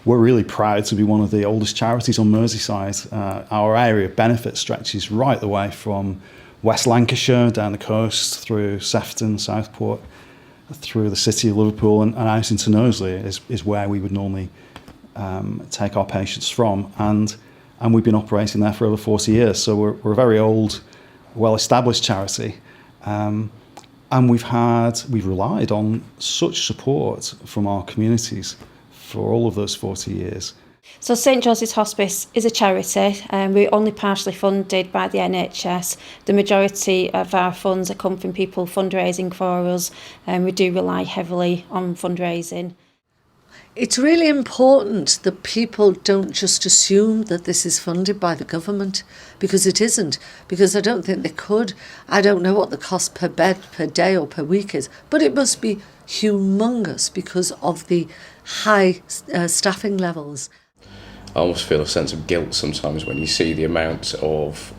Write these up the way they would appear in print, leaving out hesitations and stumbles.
We're really proud to be one of the oldest charities on Merseyside. Our area of benefit stretches right the way from West Lancashire, down the coast, through Sefton, Southport, through the city of Liverpool, and out into Knowsley is where we would normally take our patients from. And we've been operating there for over 40 years, so we're a very old, well-established charity. And we've relied on such support from our communities for all of those 40 years. So St Joseph's Hospice is a charity, and we're only partially funded by the NHS. The majority of our funds are come from people fundraising for us, and we do rely heavily on fundraising. It's really important that people don't just assume that this is funded by the government, because it isn't, because I don't think they could. I don't know what the cost per bed, per day or per week is, but it must be humongous because of the high staffing levels. I almost feel a sense of guilt sometimes when you see the amount of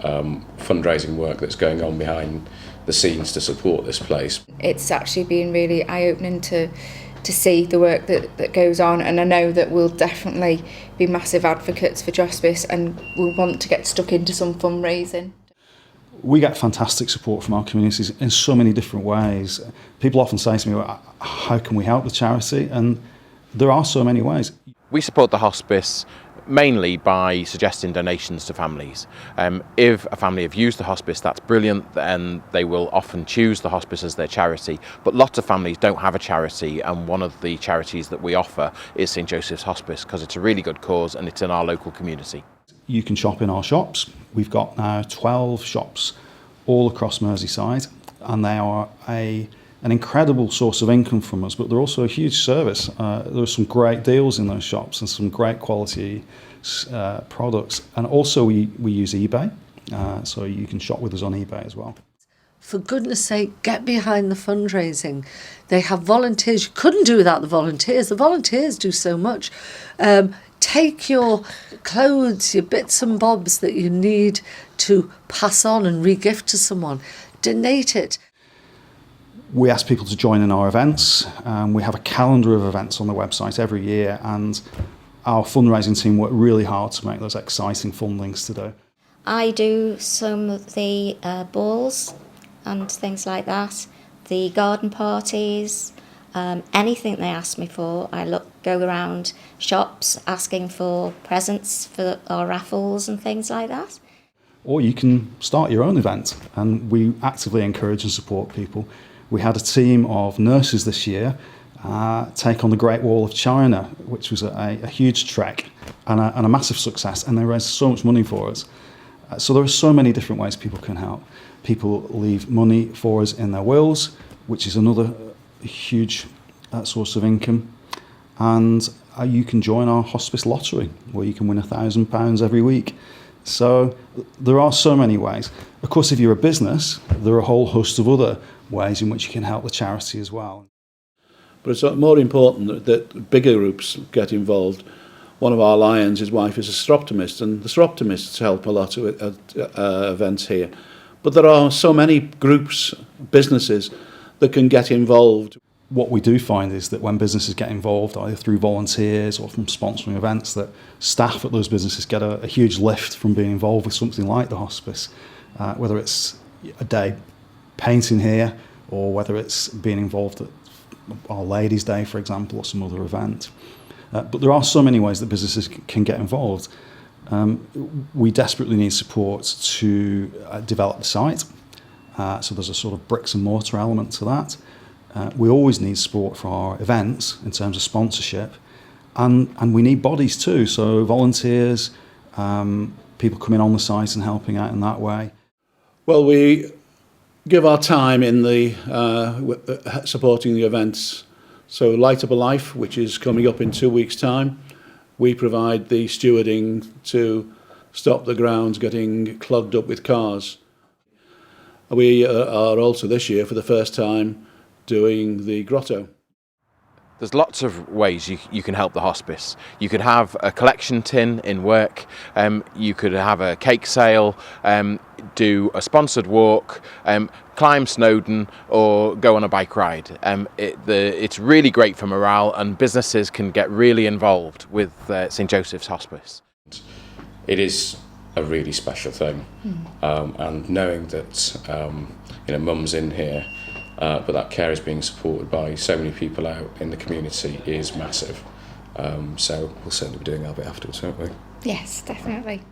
fundraising work that's going on behind the scenes to support this place. It's actually been really eye-opening to see the work that goes on, and I know that we'll definitely be massive advocates for Jospice and we'll want to get stuck into some fundraising. We get fantastic support from our communities in so many different ways. People often say to me, well, how can we help the charity? And there are so many ways. We support the hospice mainly by suggesting donations to families. If a family have used the hospice, that's brilliant, and they will often choose the hospice as their charity. But lots of families don't have a charity, and one of the charities that we offer is St Joseph's Hospice, because it's a really good cause and it's in our local community. You can shop in our shops. We've got now 12 shops all across Merseyside, and they are an incredible source of income from us, but they're also a huge service. There are some great deals in those shops and some great quality products. And also we use eBay, so you can shop with us on eBay as well. For goodness sake, get behind the fundraising. They have volunteers. You couldn't do without the volunteers. The volunteers do so much. Take your clothes, your bits and bobs that you need to pass on and re-gift to someone. Donate it. We ask people to join in our events. We have a calendar of events on the website every year, and our fundraising team work really hard to make those exciting fun things to do. I do some of the balls and things like that, the garden parties, anything they ask me for. I go around shops asking for presents for our raffles and things like that. Or you can start your own event, and we actively encourage and support people. We had a team of nurses this year take on the Great Wall of China, which was a huge trek and a massive success, and they raised so much money for us. So there are so many different ways people can help. People leave money for us in their wills, which is another huge source of income. And you can join our hospice lottery, where you can win £1,000 every week. So there are so many ways. Of course, if you're a business, there are a whole host of other ways in which you can help the charity as well. But it's more important that bigger groups get involved. One of our lions, his wife, is a stroptomist, and the stroptomists help a lot at events here. But there are so many groups, businesses, that can get involved. What we do find is that when businesses get involved, either through volunteers or from sponsoring events, that staff at those businesses get a huge lift from being involved with something like the hospice, whether it's a day painting here or whether it's being involved at our Ladies' Day, for example, or some other event. But there are so many ways that businesses can get involved. We desperately need support to develop the site. So there's a sort of bricks and mortar element to that. We always need support for our events in terms of sponsorship, and we need bodies too, so volunteers, people coming on the site and helping out in that way. Well, we give our time in the supporting the events. So Light Up a Life, which is coming up in 2 weeks' time, we provide the stewarding to stop the grounds getting clogged up with cars. We are also this year, for the first time, doing the grotto. There's lots of ways you can help the hospice. You could have a collection tin in work, you could have a cake sale, do a sponsored walk, climb Snowdon, or go on a bike ride. It's really great for morale, and businesses can get really involved with St Joseph's Hospice. It is a really special thing, and knowing that mum's in here, but that care is being supported by so many people out in the community is massive. So we'll certainly be doing our bit afterwards, won't we? Yes, definitely.